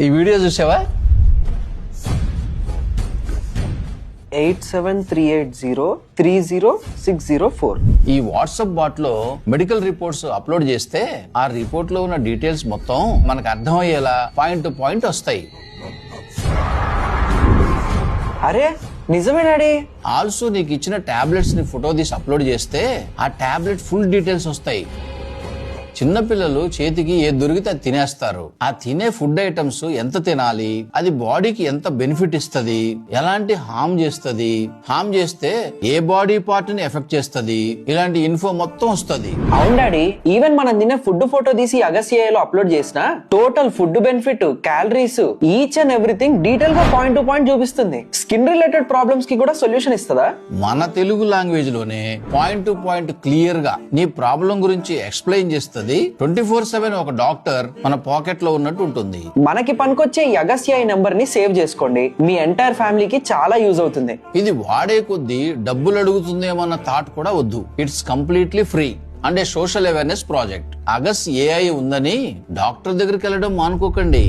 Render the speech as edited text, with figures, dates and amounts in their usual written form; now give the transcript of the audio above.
ఈ వీడియో చూసావా? 8738030604 ఈ వాట్సాప్ బాట్ లో మెడికల్ రిపోర్ట్స్ అప్లోడ్ చేస్తే ఆ రిపోర్ట్ లో ఉన్న డీటెయిల్స్ మొత్తం మనకు అర్థమయ్యేలా పాయింట్ టు పాయింట్ వస్తాయి. అరే నిజమే డాడీ. ఆల్సో నీకు ఇచ్చిన టాబ్లెట్స్ ని ఫోటో తీసి అప్లోడ్ చేస్తే ఆ టాబ్లెట్ ఫుల్ డీటెయిల్స్ వస్తాయి. చిన్నపిల్లలు చేతికి ఏది దొరికితే అది తినేస్తారు. ఆ తినే ఫుడ్ ఐటమ్స్ ఎంత తినాలి, అది బాడీకి ఎంత బెనిఫిట్ ఇస్తది, ఎలాంటి హార్మ్ చేస్తది, హార్మ్ చేస్తే ఏ బాడీ పార్ట్ ని ఎఫెక్ట్ చేస్తది, ఇలాంటి ఇన్ఫో మొత్తం వస్తది. అవును డాడీ, ఈవెన్ మనం తినే ఫుడ్ ఫోటో తీసి అగస్యలో అప్లోడ్ చేసిన total food benefit, calories, each and everything detail గా పాయింట్ టు పాయింట్ చూపిస్తుంది. స్కిన్ రిలేటెడ్ ప్రాబ్లమ్స్ కి కూడా సొల్యూషన్ ఇస్తుందా? మన తెలుగు లాంగ్వేజ్ లోనే పాయింట్ టు పాయింట్ క్లియర్ గా నీ ప్రాబ్లం గురించి ఎక్స్ప్లెయిన్ చేస్తుంది. 24/7 ఒక డాక్టర్ మన పాకెట్ లో ఉన్నట్టు ఉంటుంది. మనకి పనికొచ్చే ఈ అగస్య నెంబర్ ని సేవ్ చేసుకోండి. మీ ఎంటైర్ ఫ్యామిలీకి చాలా యూజ్ అవుతుంది. ఇది వాడే కొద్దీ డబ్బులు అడుగుతుందేమన్న థాట్ కూడా వద్దు. It's completely free and a social awareness project. అగస్ ఏఐ ఉందని డాక్టర్ దగ్గరికి వెళ్ళడం మానుకోకండి.